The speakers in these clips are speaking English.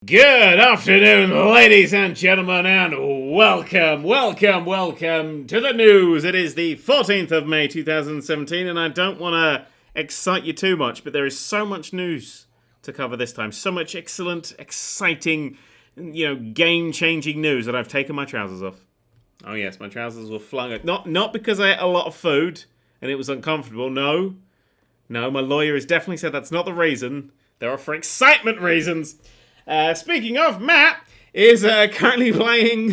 Good afternoon, ladies and gentlemen, and welcome to the news. It is the 14th of May 2017, and I don't want to excite you too much, but there is so much news to cover this time. So much excellent, exciting, game-changing news that I've taken my trousers off. Oh yes, my trousers were flung out. Not because I ate a lot of food and it was uncomfortable, no. No, my lawyer has definitely said that's not the reason. There are for excitement reasons. Speaking of, Matt is currently playing...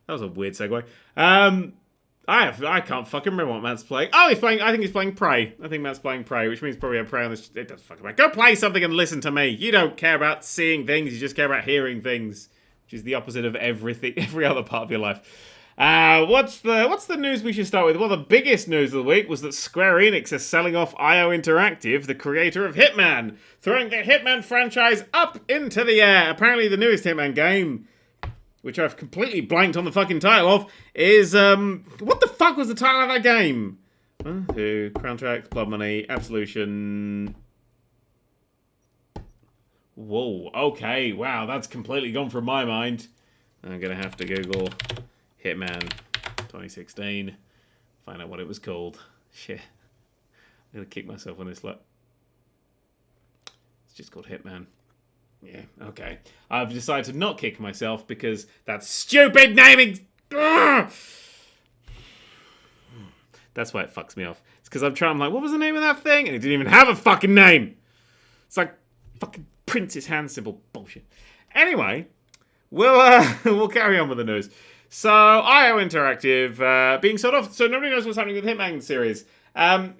That was a weird segue. I can't fucking remember what Matt's playing. Oh, I think he's playing Prey. I think Matt's playing Prey, which means probably a Prey on this... It doesn't fucking matter. Go play something and listen to me. You don't care about seeing things, you just care about hearing things, which is the opposite of every other part of your life. What's the news we should start with? Well, the biggest news of the week was that Square Enix is selling off IO Interactive, the creator of Hitman, throwing the Hitman franchise up into the air. Apparently the newest Hitman game, which I've completely blanked on the fucking title of, is, what the fuck was the title of that game? Contract, Blood Money, Absolution... Whoa, okay, wow, that's completely gone from my mind. I'm gonna have to Google... Hitman 2016. Find out what it was called. Shit. I'm gonna kick myself on this. Look. It's just called Hitman. Yeah, okay. I've decided to not kick myself because that stupid naming... That's why it fucks me off. It's because I'm like, what was the name of that thing? And it didn't even have a fucking name. It's like fucking Prince's hand symbol bullshit. Anyway, we'll carry on with the news. So, IO Interactive being sold off. So nobody knows what's happening with the Hitman series. The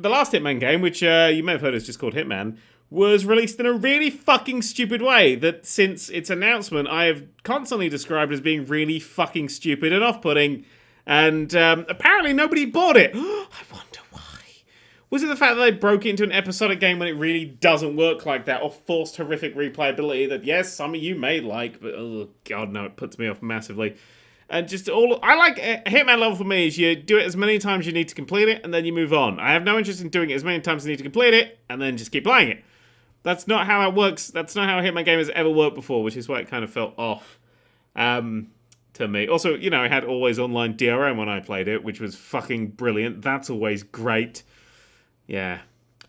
last Hitman game, which you may have heard is just called Hitman, was released in a really fucking stupid way that since its announcement I have constantly described as being really fucking stupid and off-putting. And apparently nobody bought it. I wonder why. Was it the fact that they broke into an episodic game when it really doesn't work like that, or forced horrific replayability that, yes, some of you may like, but oh god no, it puts me off massively. And just I like a Hitman level for me is you do it as many times as you need to complete it, and then you move on. I have no interest in doing it as many times as you need to complete it, and then just keep playing it. That's not how it works. That's not how a Hitman game has ever worked before, which is why it kind of felt off to me. Also, I had always online DRM when I played it, which was fucking brilliant. That's always great. Yeah.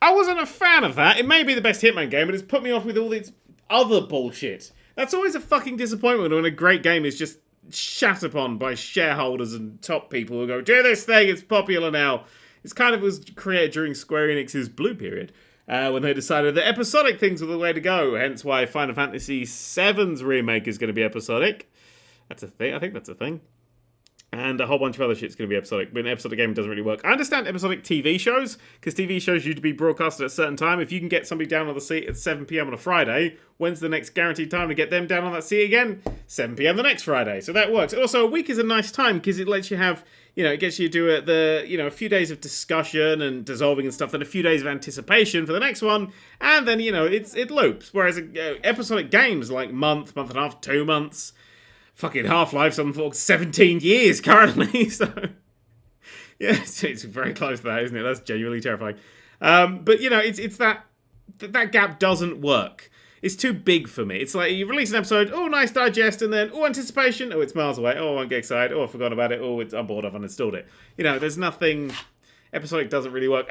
I wasn't a fan of that. It may be the best Hitman game, but it's put me off with all this other bullshit. That's always a fucking disappointment when a great game is just shat upon by shareholders and top people who go, do this thing, it's popular now. It's kind of was created during Square Enix's Blue period, when they decided that episodic things were the way to go, hence why Final Fantasy VII's remake is going to be episodic. That's a thing. I think that's a thing. And a whole bunch of other shit's going to be episodic, but an episodic game doesn't really work. I understand episodic TV shows, because TV shows used to be broadcasted at a certain time. If you can get somebody down on the seat at 7 p.m. on a Friday, when's the next guaranteed time to get them down on that seat again? 7 p.m. the next Friday. So that works. Also, a week is a nice time, because it lets you have, it gets you to do a few days of discussion and dissolving and stuff, then a few days of anticipation for the next one, and then, it loops. Whereas episodic games like month and a half, 2 months... Fucking Half-Life's on for 17 years currently, so... Yeah, it's very close to that, isn't it? That's genuinely terrifying. But, it's that gap doesn't work. It's too big for me. It's like, you release an episode, oh, nice digest, and then, oh, anticipation, oh, it's miles away, oh, I won't get excited, oh, I forgot about it, oh, I'm bored, I've uninstalled it. There's nothing... Episodic doesn't really work.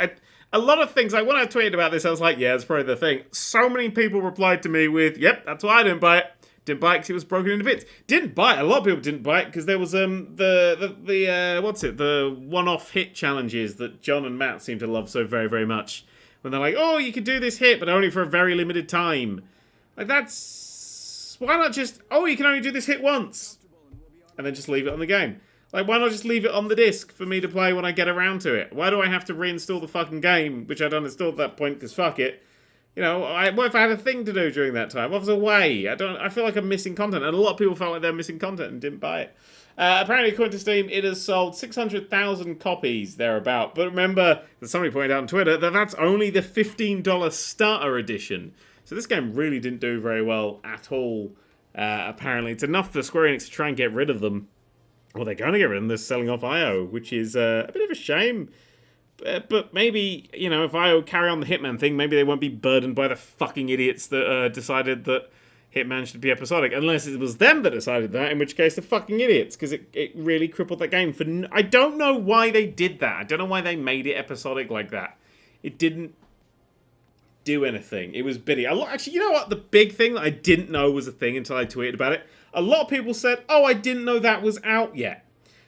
A lot of things, like, when I tweeted about this, I was like, yeah, it's probably the thing. So many people replied to me with, yep, that's why I didn't buy it. Didn't buy it because it was broken into bits. Didn't buy it. A lot of people didn't buy it because there was the one-off hit challenges that John and Matt seem to love so very, very much. When they're like, oh, you could do this hit, but only for a very limited time. Like, why not just, oh, you can only do this hit once. And then just leave it on the game. Like, why not just leave it on the disc for me to play when I get around to it? Why do I have to reinstall the fucking game, which I'd uninstalled at that point because fuck it. What if I had a thing to do during that time? What was away? I feel like I'm missing content. And a lot of people felt like they're missing content and didn't buy it. Apparently, according to Steam, it has sold 600,000 copies thereabout. But remember, that somebody pointed out on Twitter, that that's only the $15 starter edition. So this game really didn't do very well at all, apparently. It's enough for Square Enix to try and get rid of them. Well, they're going to get rid of them. They're selling off IO, which is a bit of a shame. But maybe, if I carry on the Hitman thing, maybe they won't be burdened by the fucking idiots that decided that Hitman should be episodic. Unless it was them that decided that, in which case they're fucking idiots, because it really crippled that game. I don't know why they did that. I don't know why they made it episodic like that. It didn't do anything. It was bitty. Actually, you know what? The big thing that I didn't know was a thing until I tweeted about it. A lot of people said, oh, I didn't know that was out yet.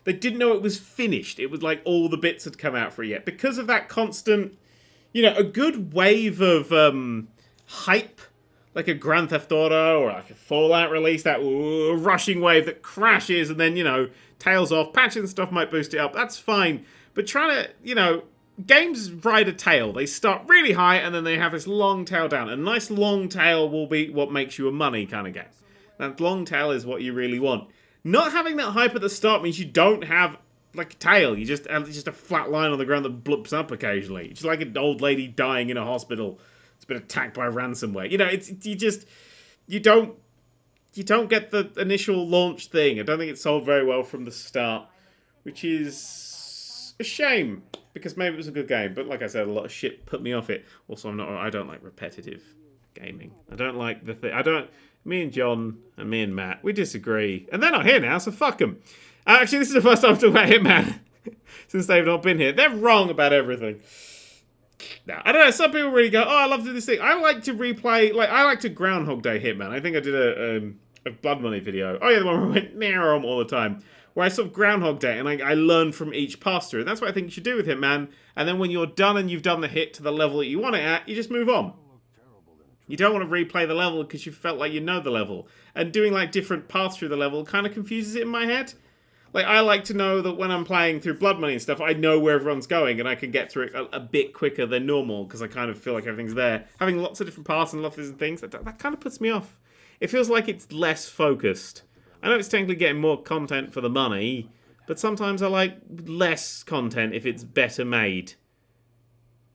They didn't know it was finished. It was like all the bits had come out for it yet. Because of that constant, a good wave of hype, like a Grand Theft Auto or like a Fallout release, that rushing wave that crashes and then, tails off. Patching stuff might boost it up. That's fine. But trying to, games ride a tail. They start really high and then they have this long tail down. A nice long tail will be what makes you a money kind of game. That long tail is what you really want. Not having that hype at the start means you don't have like a tail. You just have just a flat line on the ground that blips up occasionally. It's like an old lady dying in a hospital. It's been attacked by ransomware. You don't get the initial launch thing. I don't think it's sold very well from the start, which is a shame because maybe it was a good game. But like I said, a lot of shit put me off it. Also, I don't like repetitive gaming. I don't like the thing. Me and John and me and Matt, we disagree. And they're not here now, so fuck them. Actually, this is the first time I'm talking about Hitman since they've not been here. They're wrong about everything. Now, I don't know, some people really go, oh, I love to do this thing. I like to replay, I like to Groundhog Day Hitman. I think I did a Blood Money video. Oh yeah, the one where I went near all the time. Where I sort of Groundhog Day and I learn from each pass through. And that's what I think you should do with Hitman. And then when you're done and you've done the hit to the level that you want it at, you just move on. You don't want to replay the level because you felt like you know the level. And doing different paths through the level kind of confuses it in my head. I like to know that when I'm playing through Blood Money and stuff, I know where everyone's going and I can get through it a bit quicker than normal because I kind of feel like everything's there. Having lots of different paths and lots of different things, that kind of puts me off. It feels like it's less focused. I know it's technically getting more content for the money, but sometimes I like less content if it's better made.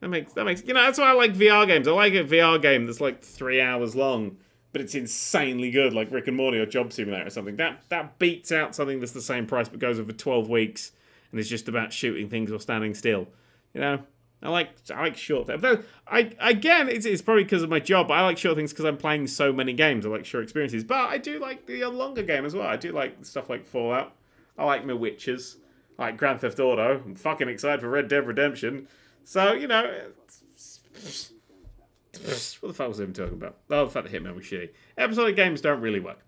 That makes that's why I like VR games. I like a VR game that's 3 hours long, but it's insanely good, like Rick and Morty or Job Simulator or something. That beats out something that's the same price but goes over 12 weeks and is just about shooting things or standing still. I like short things. Again, it's probably because of my job, but I like short things because I'm playing so many games. I like short experiences, but I do like the longer game as well. I do like stuff like Fallout. I like my Witchers. I like Grand Theft Auto. I'm fucking excited for Red Dead Redemption. So, what the fuck was I even talking about? Oh, the fact that Hitman was shitty. Episodic games don't really work.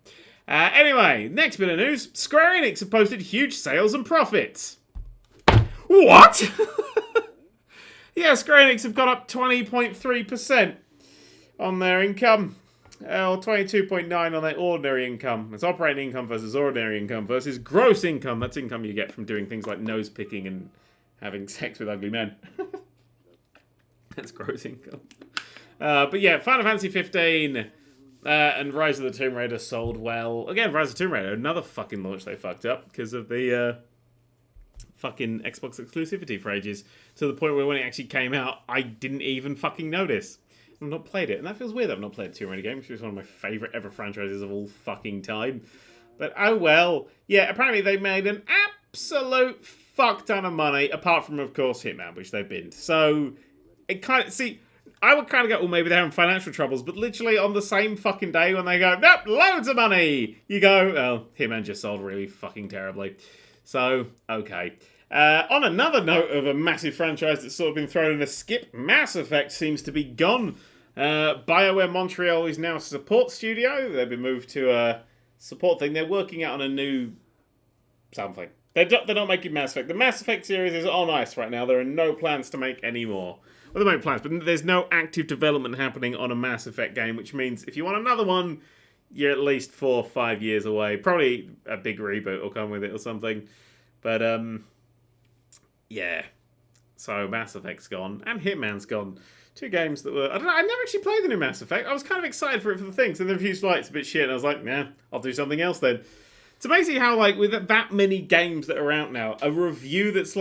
Anyway, next bit of news. Square Enix have posted huge sales and profits. What? Yeah, Square Enix have gone up 20.3% on their income. Or 22.9% on their ordinary income. It's operating income versus ordinary income versus gross income. That's income you get from doing things like nose picking and having sex with ugly men. That's gross income. But yeah, Final Fantasy 15 and Rise of the Tomb Raider sold well. Again, Rise of the Tomb Raider, another fucking launch they fucked up because of the fucking Xbox exclusivity for ages. To the point where when it actually came out, I didn't even fucking notice. I've not played it. And that feels weird. I've not played a Tomb Raider game, which is one of my favourite ever franchises of all fucking time. But oh well. Yeah, apparently they made an absolute fuck ton of money, apart from, of course, Hitman, which they've been. So, it kind of, I would kind of go, well, maybe they're having financial troubles, but literally on the same fucking day when they go, nope, loads of money, you go, oh, Hitman just sold really fucking terribly. So, okay. On another note of a massive franchise that's sort of been thrown in a skip, Mass Effect seems to be gone. BioWare Montreal is now a support studio. They've been moved to a support thing. They're working out on a new something. They're not making Mass Effect. The Mass Effect series is on ice right now. There are no plans to make any more. Well, they make plans, but there's no active development happening on a Mass Effect game, which means if you want another one, you're at least 4 or 5 years away. Probably a big reboot will come with it or something. But, yeah. So Mass Effect's gone, and Hitman's gone. Two games that were... I don't know, I never actually played the new Mass Effect. I was kind of excited for it for the things, and the reviews were it's a bit shit, and I was like, nah, I'll do something else then. It's amazing how, with that many games that are out now, a review that's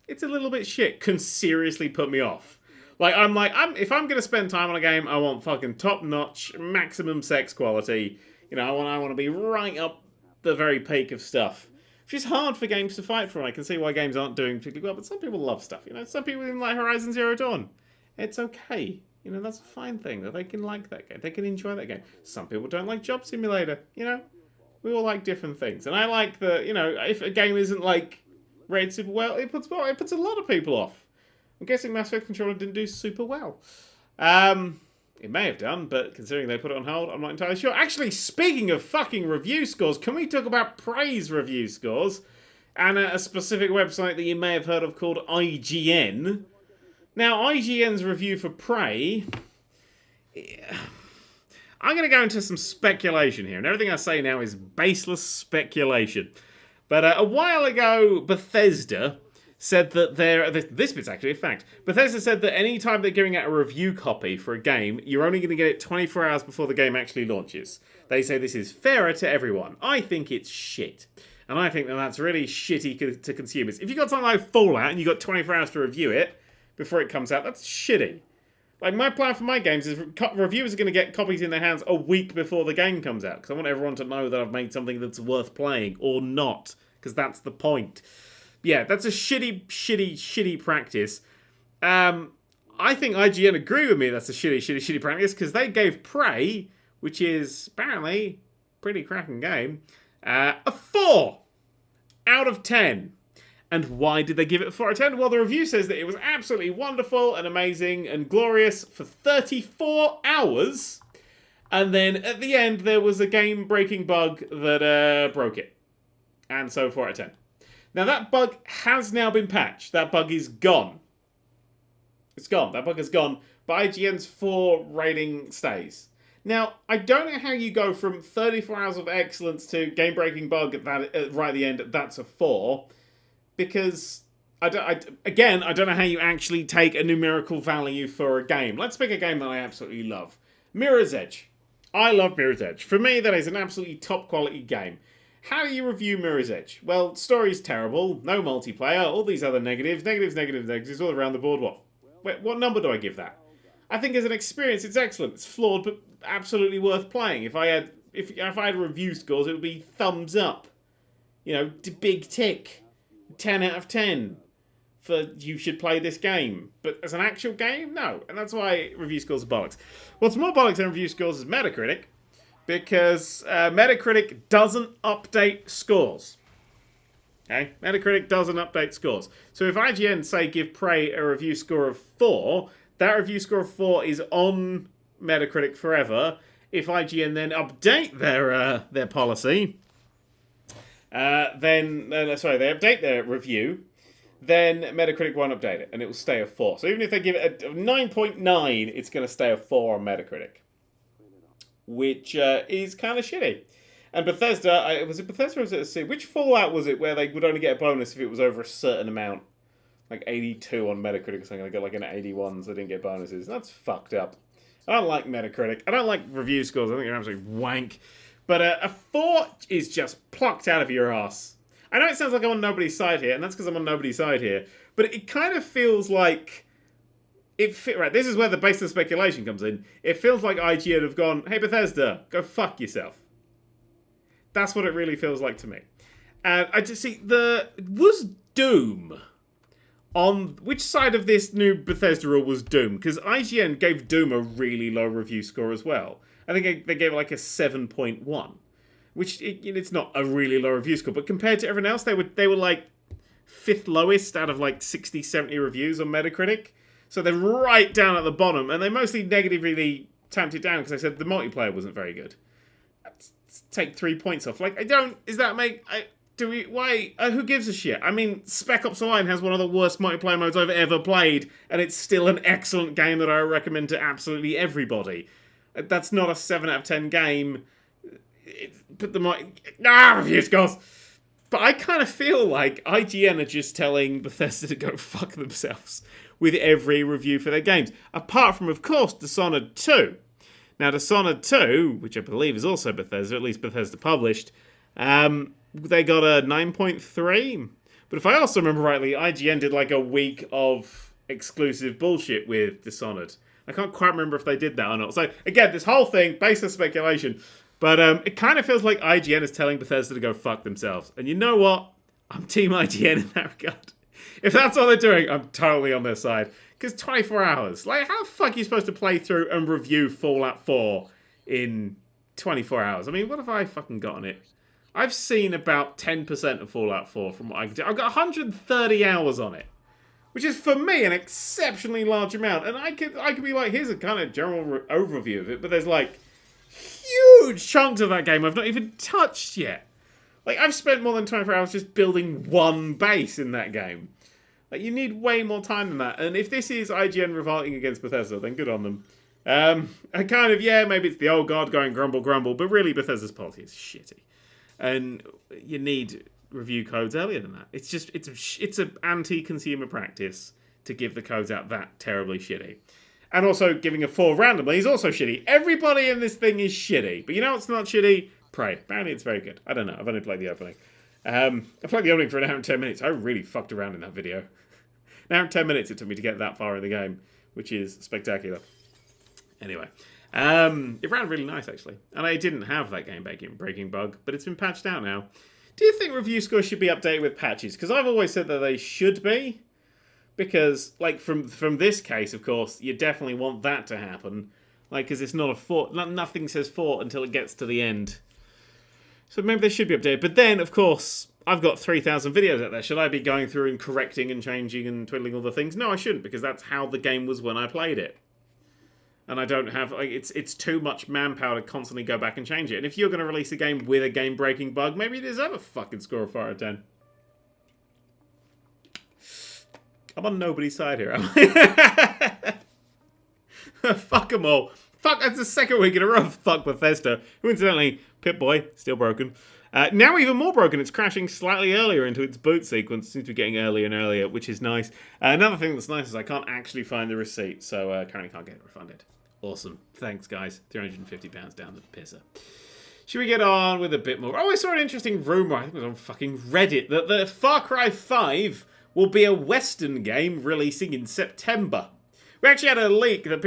it's a little bit shit can seriously put me off. If I'm going to spend time on a game, I want fucking top-notch, maximum sex quality. I want to be right up the very peak of stuff. which is hard for games to fight for, and I can see why games aren't doing particularly well, but some people love stuff, Some people even like Horizon Zero Dawn. It's okay. That's a fine thing, that they can like that game. They can enjoy that game. Some people don't like Job Simulator, We all like different things. And I like that, if a game isn't, rated super well, it puts a lot of people off. I'm guessing Mass Effect Controller didn't do super well. It may have done, but considering they put it on hold, I'm not entirely sure. Actually, speaking of fucking review scores, can we talk about Prey's review scores? And a specific website that you may have heard of called IGN. Now, IGN's review for Prey... I'm going to go into some speculation here, and everything I say now is baseless speculation. But a while ago, Bethesda said that this bit's actually a fact. Bethesda said that any time they're giving out a review copy for a game, you're only going to get it 24 hours before the game actually launches. They say this is fairer to everyone. I think it's shit. And I think that that's really shitty to consumers. If you got something like Fallout and you got 24 hours to review it before it comes out, that's shitty. My plan for my games is reviewers are going to get copies in their hands a week before the game comes out. Because I want everyone to know that I've made something that's worth playing. Or not. Because that's the point. Yeah, that's a shitty practice. I think IGN agree with me that's a shitty practice. Because they gave Prey, which is apparently a pretty cracking game, a 4 out of 10. And why did they give it a 4 out of 10? Well, the review says that it was absolutely wonderful and amazing and glorious for 34 hours. And then at the end, there was a game-breaking bug that broke it. And so 4 out of 10. Now, that bug has now been patched. That bug is gone. It's gone. That bug is gone. But IGN's 4 rating stays. Now, I don't know how you go from 34 hours of excellence to game-breaking bug right at the end. That's a 4. Because, I don't know how you actually take a numerical value for a game. Let's pick a game that I absolutely love. Mirror's Edge. I love Mirror's Edge. For me, that is an absolutely top-quality game. How do you review Mirror's Edge? Well, story's terrible, no multiplayer, all these other negatives all around the board. What number do I give that? I think as an experience, it's excellent. It's flawed, but absolutely worth playing. If I had review scores, it would be thumbs up. Big tick. 10 out of 10 for you should play this game. But as an actual game, no. And that's why review scores are bollocks. What's more bollocks than review scores is Metacritic. Because Metacritic doesn't update scores. Okay? Metacritic doesn't update scores. So if IGN, say, give Prey a review score of 4, that review score of 4 is on Metacritic forever. If IGN then update their policy... they update their review, then Metacritic won't update it, and it will stay a 4. So even if they give it a 9.9, it's going to stay a 4 on Metacritic, which is kind of shitty. And Bethesda, was it Bethesda or was it a which Fallout was it where they would only get a bonus if it was over a certain amount? Like 82 on Metacritic or something. They got like an 81, so they didn't get bonuses. That's fucked up. I don't like Metacritic. I don't like review scores. I think they're absolutely wank. But a 4 is just plucked out of your ass. I know it sounds like I'm on nobody's side here, and that's because I'm on nobody's side here. But it kind of feels like... Right, this is where the baseless speculation comes in. It feels like IGN have gone, hey Bethesda, go fuck yourself. That's what it really feels like to me. And I just see, was Doom on... Which side of this new Bethesda rule was Doom? Because IGN gave Doom a really low review score as well. I think they gave it like a 7.1, which it's not a really low review score, but compared to everyone else, they were like 5th lowest out of like 60, 70 reviews on Metacritic. So they're right down at the bottom, and they mostly negatively tamped it down because they said the multiplayer wasn't very good. Let's take 3 points off. Who gives a shit? I mean, Spec Ops Online has one of the worst multiplayer modes I've ever played, and it's still an excellent game that I recommend to absolutely everybody. That's not a 7 out of 10 game. Review scores. But I kind of feel like IGN are just telling Bethesda to go fuck themselves with every review for their games. Apart from, of course, Dishonored 2. Now, Dishonored 2, which I believe is also Bethesda, at least Bethesda published, they got a 9.3. But if I also remember rightly, IGN did like a week of exclusive bullshit with Dishonored. I can't quite remember if they did that or not. So, again, this whole thing, based on speculation. But it kind of feels like IGN is telling Bethesda to go fuck themselves. And you know what? I'm Team IGN in that regard. If that's all they're doing, I'm totally on their side. Because 24 hours. Like, how the fuck are you supposed to play through and review Fallout 4 in 24 hours? I mean, what have I fucking got on it? I've seen about 10% of Fallout 4 from what I can do. I've got 130 hours on it. Which is, for me, an exceptionally large amount. And I could be like, here's a kind of general overview of it. But there's, like, huge chunks of that game I've not even touched yet. Like, I've spent more than 24 hours just building one base in that game. Like, you need way more time than that. And if this is IGN revolting against Bethesda, then good on them. I kind of, yeah, maybe it's the old god going grumble, grumble. But really, Bethesda's policy is shitty. And you need review codes earlier than that. It's just, it's an anti-consumer practice to give the codes out that terribly shitty. And also, giving a 4 randomly is also shitty. Everybody in this thing is shitty. But you know what's not shitty? Prey. Apparently it's very good. I don't know. I've only played the opening. I played the opening for an hour and 10 minutes. I really fucked around in that video. An hour and 10 minutes it took me to get that far in the game, which is spectacular. Anyway. It ran really nice, actually. And I didn't have that game-breaking bug, but it's been patched out now. Do you think review scores should be updated with patches? Because I've always said that they should be. Because, like, from this case, of course, you definitely want that to happen. Like, because it's not a fort. Nothing says fort until it gets to the end. So maybe they should be updated. But then, of course, I've got 3,000 videos out there. Should I be going through and correcting and changing and twiddling all the things? No, I shouldn't, because that's how the game was when I played it. And I don't have, like, it's too much manpower to constantly go back and change it. And if you're going to release a game with a game-breaking bug, maybe you deserve a fucking score of 4 out of 10. I'm on nobody's side here, am I? Fuck them all. Fuck, that's the second week in a row. Fuck Bethesda. Who, incidentally, Pip-Boy, still broken. Now even more broken. It's crashing slightly earlier into its boot sequence. It seems to be getting earlier and earlier, which is nice. Another thing that's nice is I can't actually find the receipt, so currently can't get it refunded. Awesome. Thanks, guys. £350 down the pisser. Should we get on with a bit more? Oh, I saw an interesting rumour. I think it was on fucking Reddit that the Far Cry 5 will be a Western game releasing in September. We actually had a leak that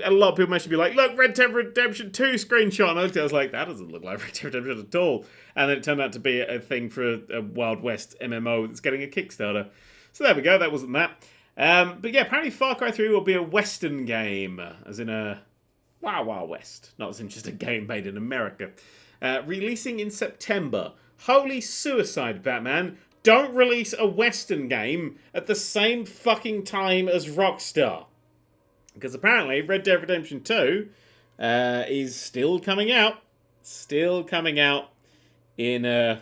a lot of people mentioned be like, look, Red Dead Redemption 2 screenshot. And I looked at it, I was like, that doesn't look like Red Dead Redemption at all. And then it turned out to be a thing for a Wild West MMO that's getting a Kickstarter. So there we go, that wasn't that. But yeah, apparently Far Cry 3 will be a Western game, as in a Wild Wild West, not as in just a game made in America. Releasing in September. Holy suicide, Batman. Don't release a Western game at the same fucking time as Rockstar. Because apparently Red Dead Redemption 2 is still coming out. Still coming out in the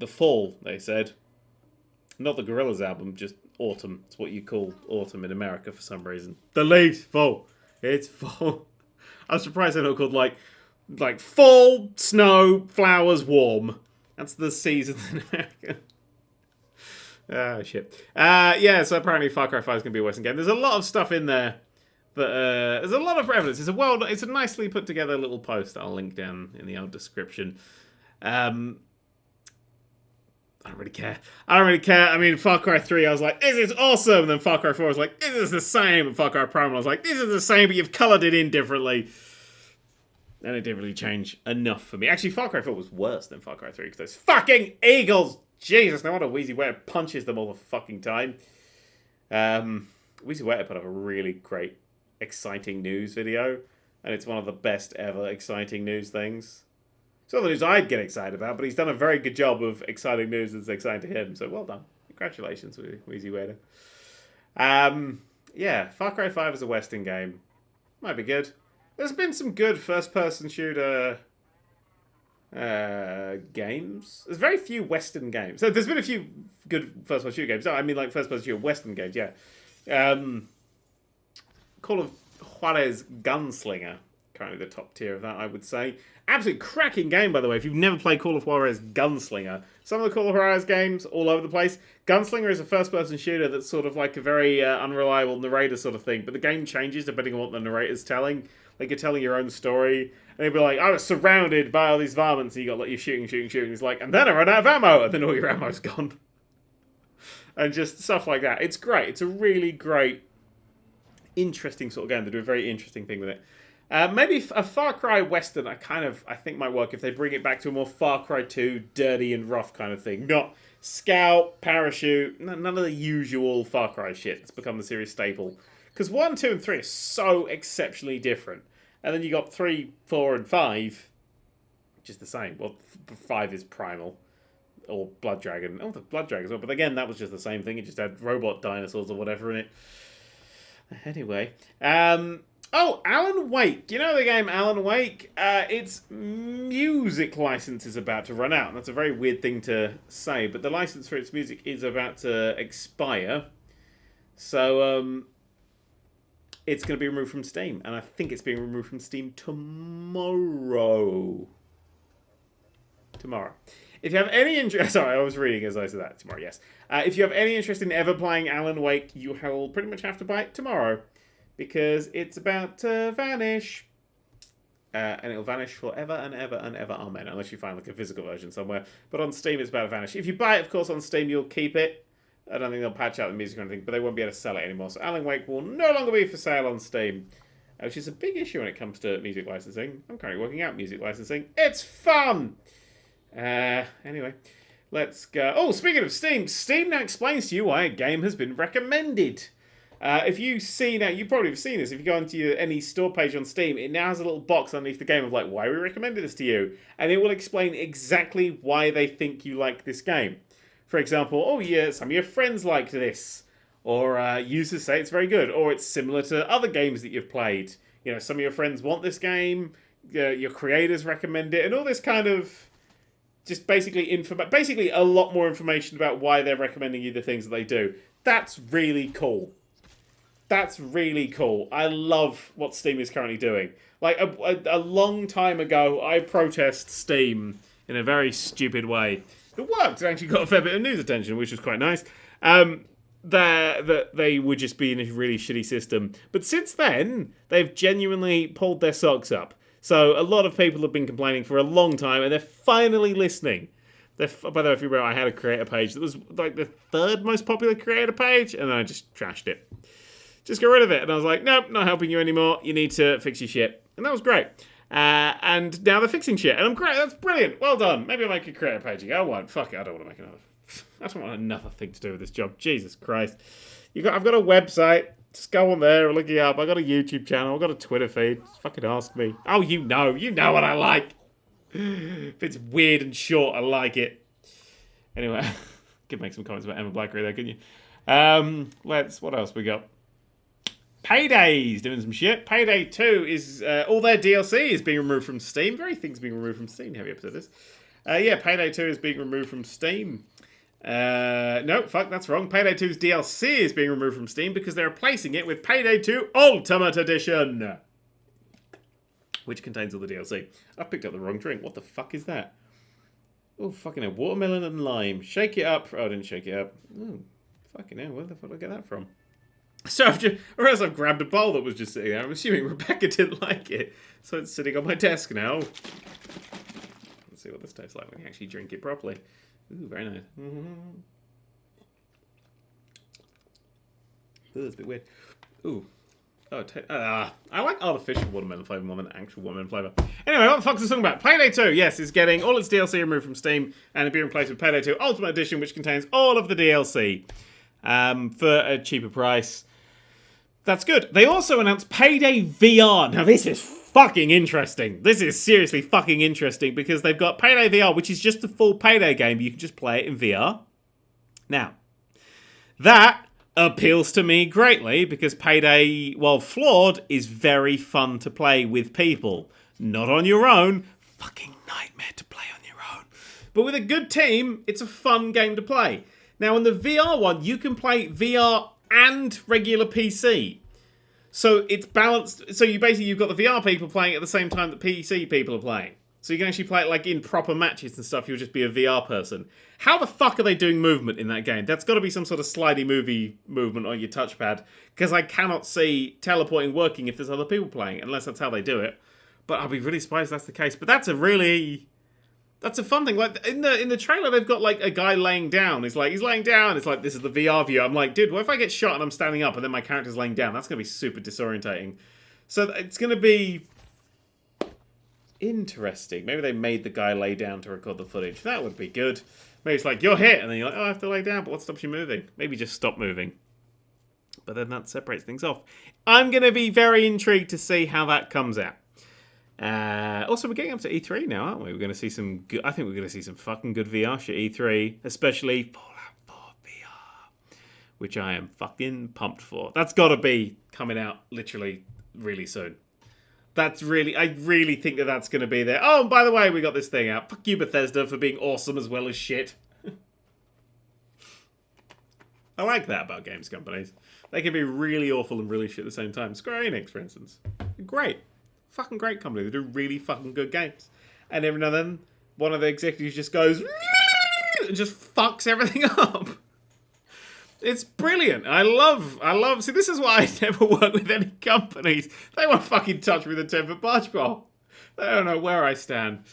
fall, they said. Not the Gorillaz album, just autumn. It's what you call autumn in America for some reason. The leaves fall. It's fall. I'm surprised they're not called like fall, snow, flowers, warm. That's the seasons in America. Ah, shit. Yeah, so apparently Far Cry 5 is going to be a Western game. There's a lot of stuff in there. But there's a lot of evidence. It's a nicely put together little post that I'll link down in the old description. I don't really care. I mean, Far Cry 3, I was like, this is awesome. And then Far Cry 4, I was like, this is the same. And Far Cry Primal, I was like, this is the same, but you've coloured it in differently. And it didn't really change enough for me. Actually, Far Cry 4 was worse than Far Cry 3 because those fucking eagles. Jesus, no wonder Wheezy Weta punches them all the fucking time. Wheezy Weta put up a really great, exciting news video. And it's one of the best ever exciting news things. It's not the news I'd get excited about, but he's done a very good job of exciting news that's exciting to him. So well done. Congratulations, Wheezy Weta. Yeah, Far Cry 5 is a Western game. Might be good. There's been some good first-person shooter games. There's very few Western games. So there's been a few good first-person shooter games. No, I mean like first-person shooter Western games, yeah. Call of Juarez Gunslinger. Currently the top tier of that, I would say. Absolute cracking game, by the way. If you've never played Call of Juarez Gunslinger, some of the Call of Juarez games all over the place. Gunslinger is a first-person shooter that's sort of like a very unreliable narrator sort of thing, but the game changes depending on what the narrator's telling. Like you're telling your own story, and they'd be like, I was surrounded by all these varmints, and you got like you're shooting. It's like, and then I ran out of ammo, and then all your ammo's gone. And just stuff like that. It's great. It's a really great, interesting sort of game. They do a very interesting thing with it. Maybe a Far Cry Western, I think might work if they bring it back to a more Far Cry 2 dirty and rough kind of thing. Not scout, parachute, none of the usual Far Cry shit that's become the series staple. Because 1, 2, and 3 are so exceptionally different. And then you got 3, 4, and 5, which is the same. Well, 5 is Primal. Or Blood Dragon. Oh, the Blood Dragon as well. But again, that was just the same thing. It just had robot dinosaurs or whatever in it. Anyway. Alan Wake. You know the game Alan Wake? Its music license is about to run out. And that's a very weird thing to say. But the license for its music is about to expire. So, it's going to be removed from Steam. And I think it's being removed from Steam tomorrow. If you have any interest... Sorry, I was reading as I said that. Tomorrow, yes. If you have any interest in ever playing Alan Wake, you will pretty much have to buy it tomorrow. Because it's about to vanish. And it'll vanish forever and ever and ever. Amen. Unless you find like a physical version somewhere. But on Steam, it's about to vanish. If you buy it, of course, on Steam, you'll keep it. I don't think they'll patch out the music or anything. But they won't be able to sell it anymore. So Alan Wake will no longer be for sale on Steam. Which is a big issue when it comes to music licensing. I'm currently working out music licensing. It's fun! Anyway, let's go. Oh, speaking of Steam, Steam now explains to you why a game has been recommended. If you see now, you probably have seen this. If you go into any store page on Steam, it now has a little box underneath the game of like, why we recommended this to you. And it will explain exactly why they think you like this game. For example, oh yeah, some of your friends liked this. Or users say it's very good. Or it's similar to other games that you've played. You know, some of your friends want this game. Your creators recommend it. And all this kind of... just basically a lot more information about why they're recommending you the things that they do. That's really cool. That's really cool. I love what Steam is currently doing. Like, a long time ago, I protest Steam in a very stupid way. It worked. It actually got a fair bit of news attention, which was quite nice. That they would just be in a really shitty system. But since then, they've genuinely pulled their socks up. So a lot of people have been complaining for a long time, and they're finally listening. By the way, if you remember, I had a creator page that was like the 3rd most popular creator page, and then I just trashed it. Just got rid of it. And I was like, nope, not helping you anymore. You need to fix your shit. And that was great. And now they're fixing shit. And I'm great. That's brilliant. Well done. Maybe I'll make a creator page again. I won't. Fuck it. I don't want to make another. I don't want another thing to do with this job. Jesus Christ. I've got a website. Just go on there and look it up. I got a YouTube channel. I got a Twitter feed. Just fucking ask me. Oh, you know what I like. If it's weird and short, I like it. Anyway, could make some comments about Emma Blackery there, couldn't you? What else we got? Payday's doing some shit. Payday 2 is all their DLC is being removed from Steam. Very things being removed from Steam. Heavy episode this. Payday 2 is being removed from Steam. No, fuck, that's wrong. Payday 2's DLC is being removed from Steam because they're replacing it with Payday 2 Ultimate Edition, which contains all the DLC. I picked up the wrong drink. What the fuck is that? Oh, fucking hell. Watermelon and lime. Shake it up. Oh, I didn't shake it up. Oh, fucking hell. Where the fuck did I get that from? So I've grabbed a bowl that was just sitting there. I'm assuming Rebecca didn't like it. So it's sitting on my desk now. Let's see what this tastes like when you actually drink it properly. Ooh, very nice. Ooh, that's a bit weird. Ooh. I like artificial watermelon flavour more than actual watermelon flavour. Anyway, what the fuck's this song about? Payday 2, yes, is getting all its DLC removed from Steam and it'll be replaced with Payday 2 Ultimate Edition, which contains all of the DLC for a cheaper price. That's good. They also announced Payday VR. Now, this is fucking interesting. This is seriously fucking interesting because they've got Payday VR, which is just a full Payday game, but you can just play it in VR. Now, that appeals to me greatly because Payday, while flawed, is very fun to play with people. Not on your own. Fucking nightmare to play on your own. But with a good team, it's a fun game to play. Now, in the VR one, you can play VR and regular PC. So it's balanced. So you've got the VR people playing at the same time that PC people are playing. So you can actually play it like in proper matches and stuff. You'll just be a VR person. How the fuck are they doing movement in that game? That's got to be some sort of slidey movie movement on your touchpad. Because I cannot see teleporting working if there's other people playing, unless that's how they do it. But I'll be really surprised if that's the case. But that's a fun thing. Like in the trailer, they've got like a guy laying down. He's laying down. It's like, this is the VR view. I'm like, dude, what if I get shot and I'm standing up and then my character's laying down? That's going to be super disorientating. So it's going to be Interesting. Maybe they made the guy lay down to record the footage. That would be good. Maybe it's like, you're hit, and then you're like, oh, I have to lay down, but what stops you moving? Maybe just stop moving. But then that separates things off. I'm going to be very intrigued to see how that comes out. Also, we're getting up to E3 now, aren't we? We're going to see some good, I think we're going to see some fucking good VR shit E3, especially Fallout 4 VR, which I am fucking pumped for. That's got to be coming out literally really soon. I really think that that's going to be there. Oh, and by the way, we got this thing out. Fuck you, Bethesda, for being awesome as well as shit. I like that about games companies. They can be really awful and really shit at the same time. Square Enix, for instance. Great. Fucking great company. They do really fucking good games. And every now and then, one of the executives just goes and just fucks everything up. It's brilliant. I love. See, this is why I never work with any companies. They won't fucking touch me with a 10-foot barge pole. They don't know where I stand.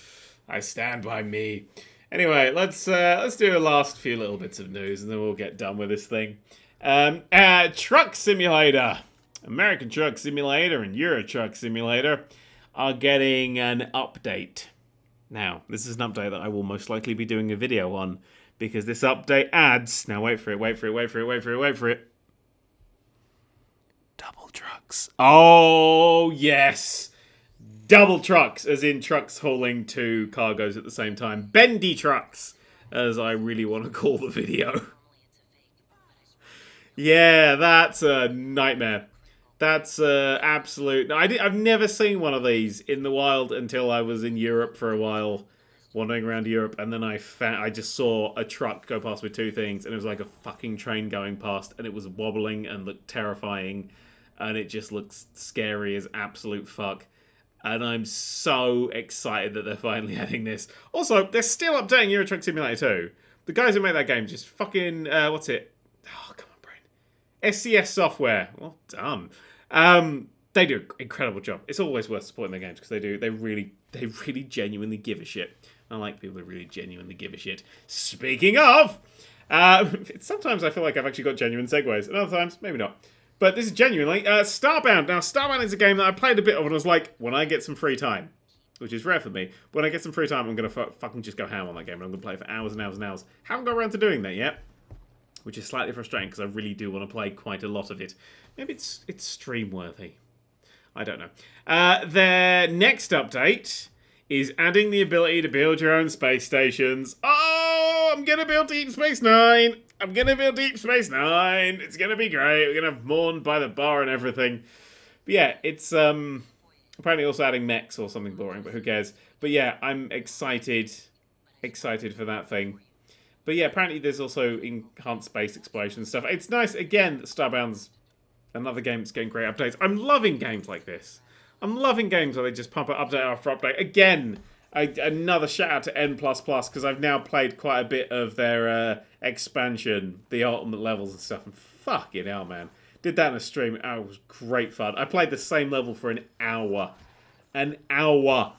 I stand by me. Anyway, let's do a last few little bits of news, and then we'll get done with this thing. Truck Simulator. American Truck Simulator and Euro Truck Simulator are getting an update. Now, this is an update that I will most likely be doing a video on, because this update adds... Now, wait for it. Double trucks. Oh, yes. Double trucks, as in trucks hauling two cargoes at the same time. Bendy trucks, as I really want to call the video. Yeah, that's a nightmare. That's absolute... I've never seen one of these in the wild until I was in Europe for a while, wandering around Europe, and then I just saw a truck go past with two things, and it was like a fucking train going past, and it was wobbling and looked terrifying, and it just looks scary as absolute fuck. And I'm so excited that they're finally adding this. Also, they're still updating Euro Truck Simulator 2. The guys who made that game just fucking... what's it? Oh, come on, brain. SCS Software. Well done. They do an incredible job. It's always worth supporting their games, because they really genuinely give a shit. I like people who really genuinely give a shit. Speaking of, sometimes I feel like I've actually got genuine segues, and other times, maybe not. But this is genuinely Starbound. Now, Starbound is a game that I played a bit of, and I was like, when I get some free time, which is rare for me, when I get some free time, I'm going to fucking just go ham on that game, and I'm going to play it for hours and hours and hours. Haven't got around to doing that yet, which is slightly frustrating, because I really do want to play quite a lot of it. Maybe it's stream-worthy. I don't know. Their next update is adding the ability to build your own space stations. Oh, I'm going to build Deep Space Nine. It's going to be great. We're going to have Morn by the bar and everything. But yeah, it's apparently also adding mechs or something boring, but who cares? But yeah, I'm excited for that thing. But yeah, apparently there's also enhanced space exploration and stuff. It's nice, again, that Starbound's another game that's getting great updates. I'm loving games like this. I'm loving games where they just pump it update after update. Again, another shout out to N++, because I've now played quite a bit of their expansion, the ultimate levels and stuff. And fucking hell, man. Did that in a stream. Oh, it was great fun. I played the same level for an hour. An hour.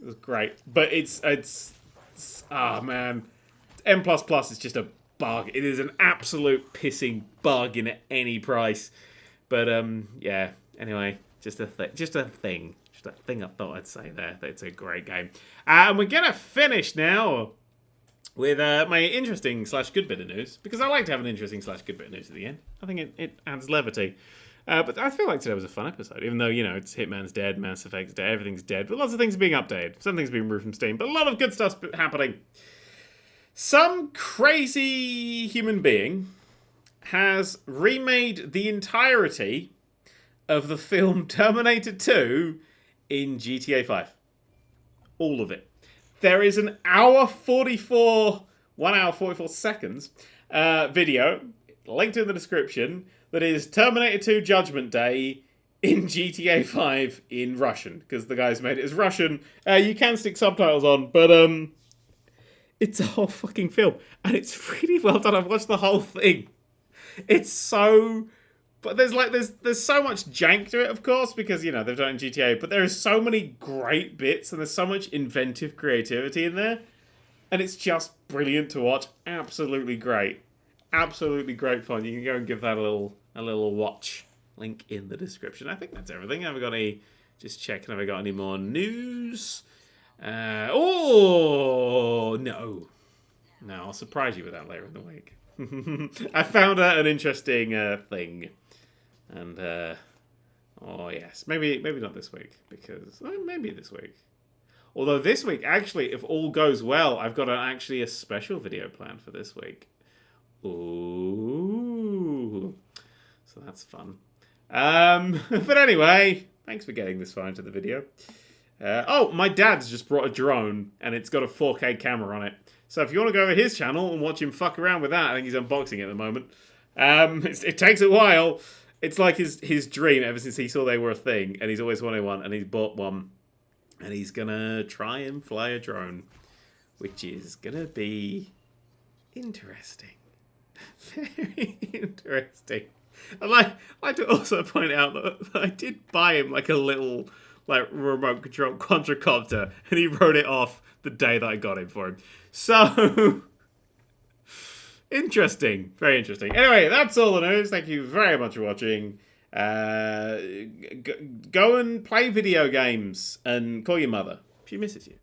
It was great. But it's man. N++ is just a bug. It is an absolute pissing bargain at any price. But, yeah. Anyway, just a thing I thought I'd say there. It's a great game. And we're going to finish now with my interesting / good bit of news. Because I like to have an interesting / good bit of news at the end. I think it adds levity. But I feel like today was a fun episode. Even though, it's Hitman's dead, Mass Effect's dead, everything's dead. But lots of things are being updated. Some things are being removed from Steam. But a lot of good stuff's happening. Some crazy human being has remade the entirety of the film Terminator 2 in GTA 5. All of it. There is an 1 hour 44 seconds video, linked in the description, that is Terminator 2 Judgment Day in GTA 5 in Russian, because the guys made it as Russian. You can stick subtitles on, but it's a whole fucking film, and it's really well done. I've watched the whole thing. It's so... But there's so much jank to it, of course, because, they've done it in GTA, but there is so many great bits, and there's so much inventive creativity in there, and it's just brilliant to watch. Absolutely great. Absolutely great fun. You can go and give that a little watch. Link in the description. I think that's everything. Have I got any... Just checking, have I got any more news? Oh, no. No, I'll surprise you with that later in the week. I found out an interesting thing. And, oh, yes. Maybe not this week. Because, maybe this week. Although this week, actually, if all goes well, I've got actually a special video planned for this week. Ooh. So that's fun. But anyway, thanks for getting this far into the video. Oh, my dad's just brought a drone, and it's got a 4K camera on it. So if you want to go over his channel and watch him fuck around with that, I think he's unboxing it at the moment. It takes a while. It's like his dream ever since he saw they were a thing, and he's always wanted one, and he's bought one. And he's gonna try and fly a drone, which is gonna be interesting. Very interesting. I'd like to also point out that I did buy him like a little remote control quadricopter, and he wrote it off the day that I got it for him. So interesting, very interesting. Anyway, that's all the news. Thank you very much for watching. Go and play video games and call your mother. She misses you.